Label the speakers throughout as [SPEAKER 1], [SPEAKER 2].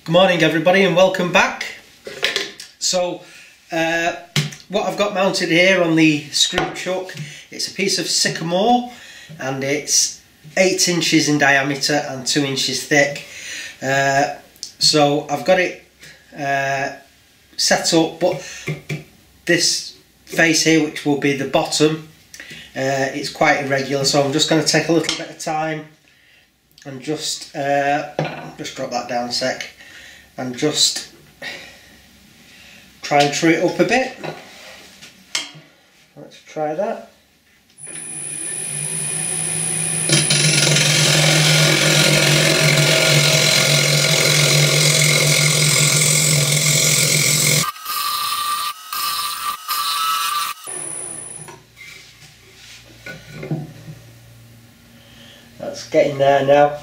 [SPEAKER 1] Good morning everybody and welcome back. So what I've got mounted here on the screw chuck, it's a piece of sycamore and it's 8 inches in diameter and 2 inches thick. So I've got it set up, but this face here, which will be the bottom, it's quite irregular, so I'm just going to take a little bit of time and just drop that down a sec and just try and true it up a bit. Let's try that. That's getting there now.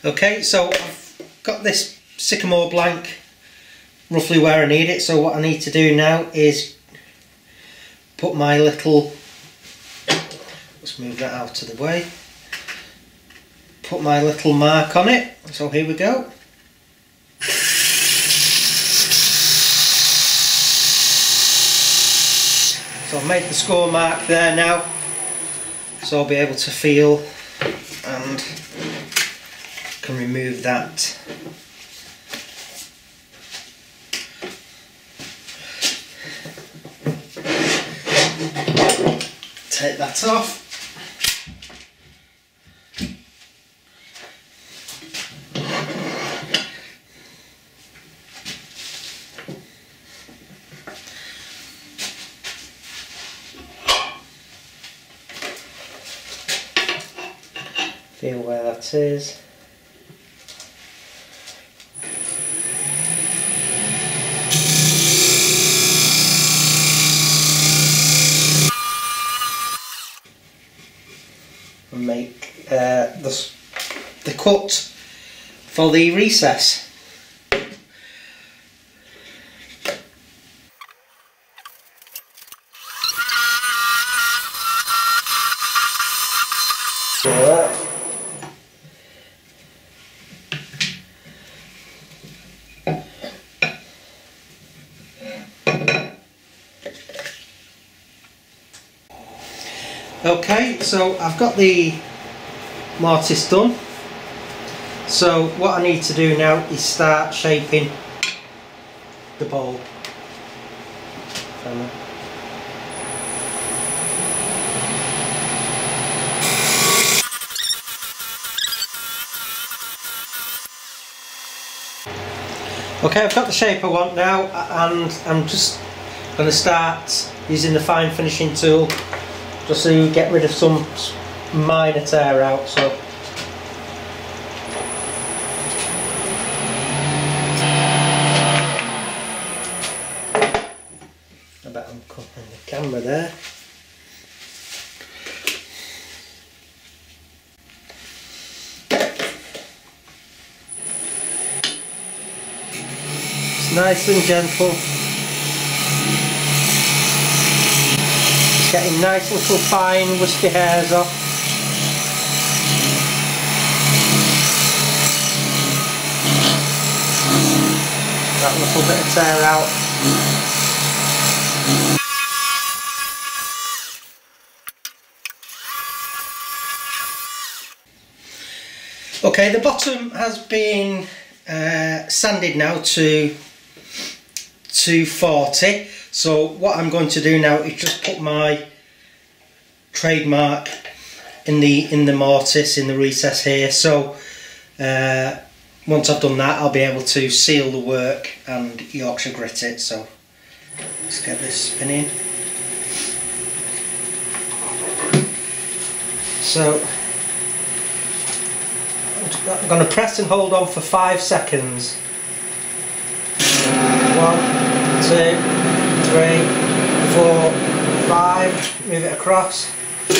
[SPEAKER 1] Okay, so I've got this sycamore blank roughly where I need it, so what I need to do now is put my little, let's move that out of the way, put my little mark on it. So here we go. So I've made the score mark there now, so I'll be able to feel and can remove that. Take that off. Feel where that is. And make the cut for the recess. Okay, so I've got the mortise done. So what I need to do now is start shaping the bowl. Okay, I've got the shape I want now, and I'm just going to start using the fine finishing tool just to get rid of some minor tear out. So I bet I'm covering the camera there. It's nice and gentle. Getting nice little fine wispy hairs off. That little bit of tear out. Okay, the bottom has been sanded now to 240. So what I'm going to do now is just put my trademark in the mortise, in the recess here. So once I've done that, I'll be able to seal the work and Yorkshire grit it. So let's get this spinning. So I'm going to press and hold on for 5 seconds. 1, 2, 3, 4, 5, move it across. 1, 2,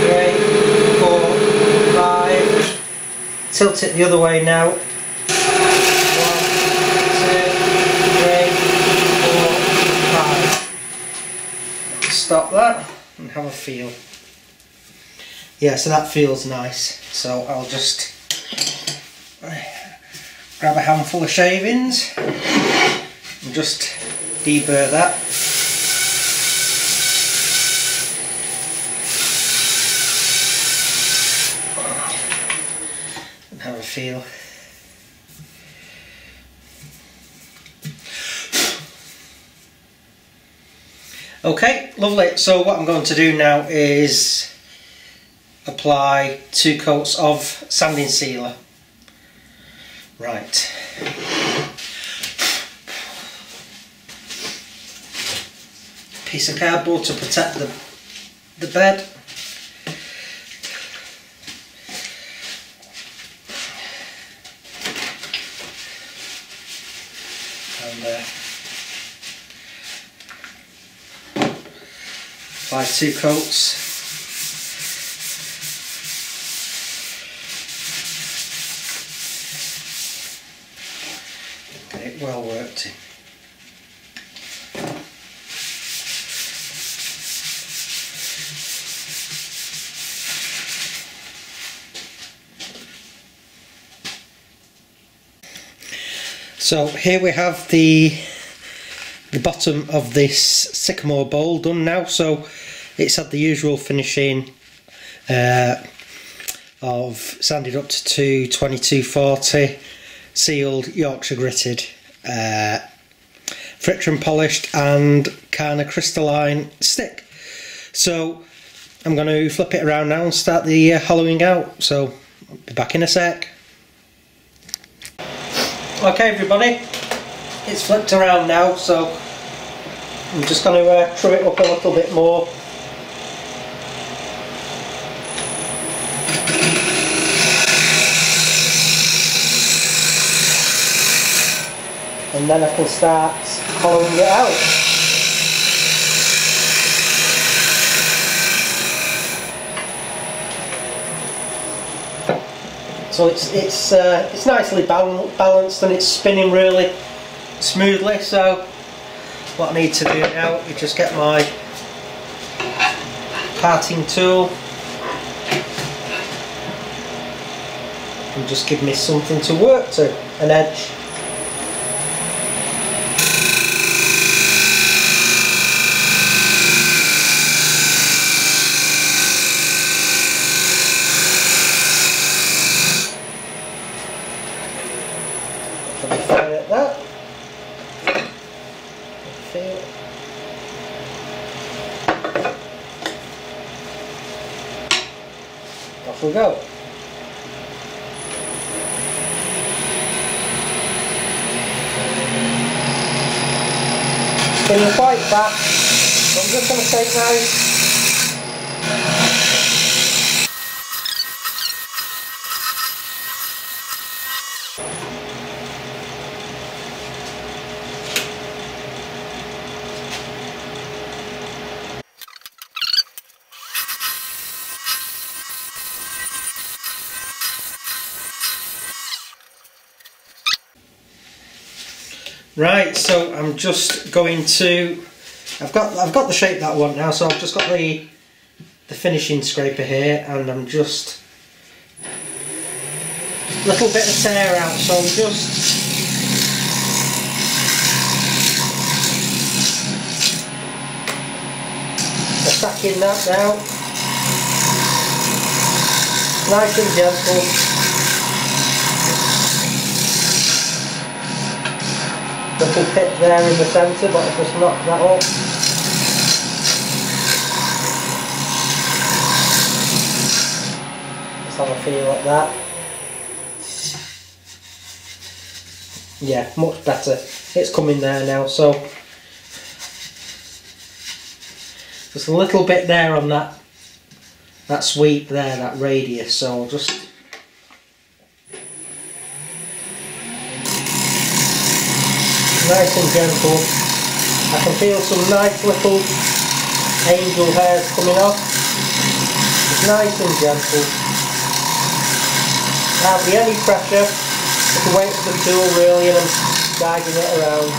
[SPEAKER 1] 3, 4, 5. Tilt it the other way now. 1, 2, 3, 4, 5. Stop that and have a feel. Yeah, so that feels nice. So I'll just grab a handful of shavings and just deburr that. And have a feel. Okay, lovely. So what I'm going to do now is apply 2 coats of sanding sealer. Right. Piece of cardboard to protect the bed. And apply 2 coats. Get it well worked in. So here we have the bottom of this sycamore bowl done now. So it's had the usual finishing of sanded up to 2240, sealed, Yorkshire gritted, friction polished and kind of crystalline stick. So I'm going to flip it around now and start the hollowing out. So I'll be back in a sec. Okay everybody, it's flipped around now, so I'm just going to trim it up a little bit more. And then I can start hollowing it out. So it's nicely balanced and it's spinning really smoothly. So what I need to do now is just get my parting tool and just give me something to work to, an edge. I'll be fine at that. Feel. Off we go. Spinning quite fast, so I'm just going to take now. Right, so I'm just going to, I've got the shape that I want now, so I've just got the finishing scraper here, and I'm just a little bit of tear out, so I'm just attacking that now, nice and gentle. Little pit there in the centre, but I've just knocked that up. Let's have a feel at that. Yeah, much better. It's coming there now, so just a little bit there on that sweep there, that radius, so I'll just nice and gentle. I can feel some nice little angel hairs coming off. It's nice and gentle. Hardly any pressure. Just the weight of the tool really, and I'm guiding it around.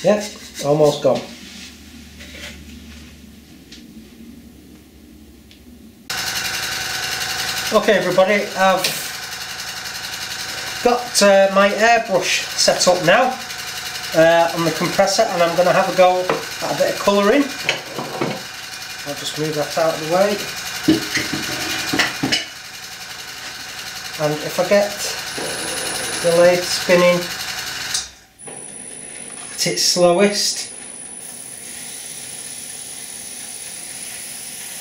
[SPEAKER 1] Yeah, almost gone. Okay everybody, I've got my airbrush set up now on the compressor, and I'm going to have a go at a bit of colouring. I'll just move that out of the way. And if I get the lathe spinning at its slowest,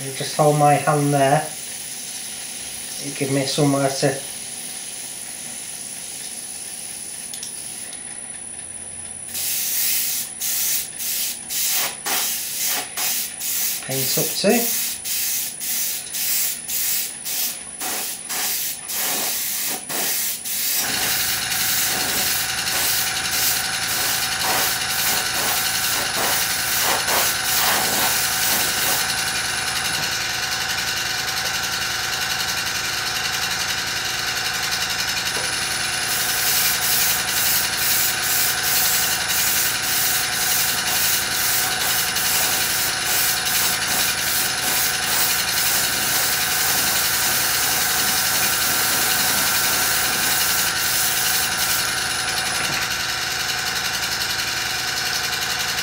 [SPEAKER 1] you just hold my hand there. You give me somewhere to paint up to.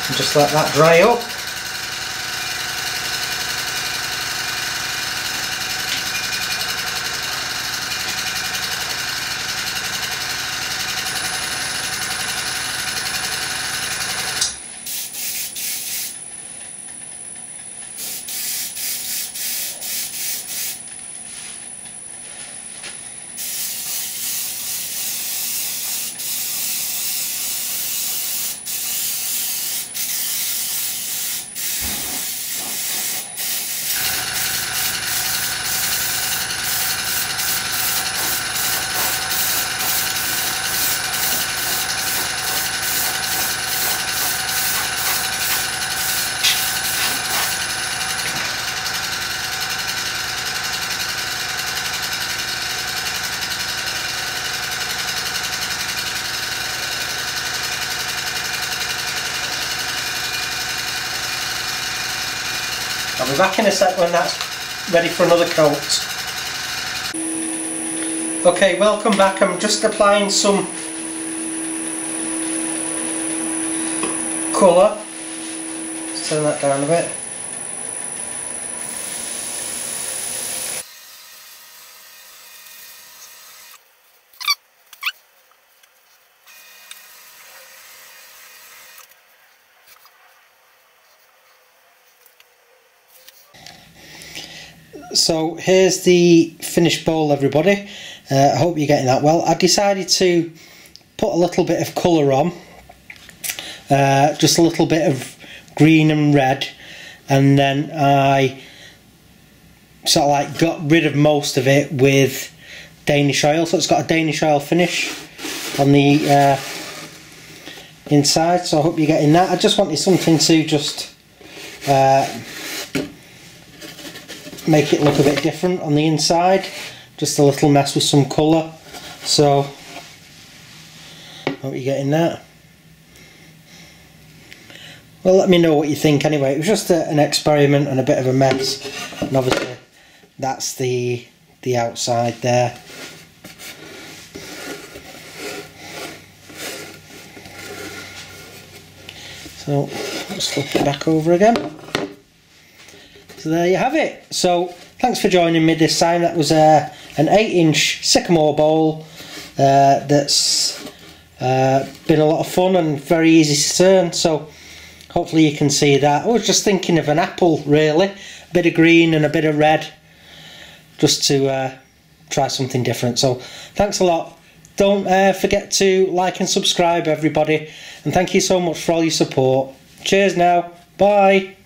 [SPEAKER 1] And just let that dry up. I'll be back in a sec when that's ready for another coat. Okay, welcome back. I'm just applying some colour. Let's turn that down a bit. So here's the finished bowl everybody. I hope you're getting that well. I decided to put a little bit of colour on, just a little bit of green and red, and then I sort of like got rid of most of it with Danish oil, so it's got a Danish oil finish on the inside, so I hope you're getting that. I just wanted something to just make it look a bit different on the inside, just a little mess with some colour, so I hope you're getting that. Well, let me know what you think anyway. It was just an experiment and a bit of a mess, and obviously that's the outside there. So let's flip it back over again. So there you have it. So thanks for joining me this time. That was an 8-inch sycamore bowl that's been a lot of fun and very easy to turn, so hopefully you can see that. I was just thinking of an apple really, a bit of green and a bit of red, just to try something different. So thanks a lot. Don't forget to like and subscribe everybody, and thank you so much for all your support. Cheers now, bye.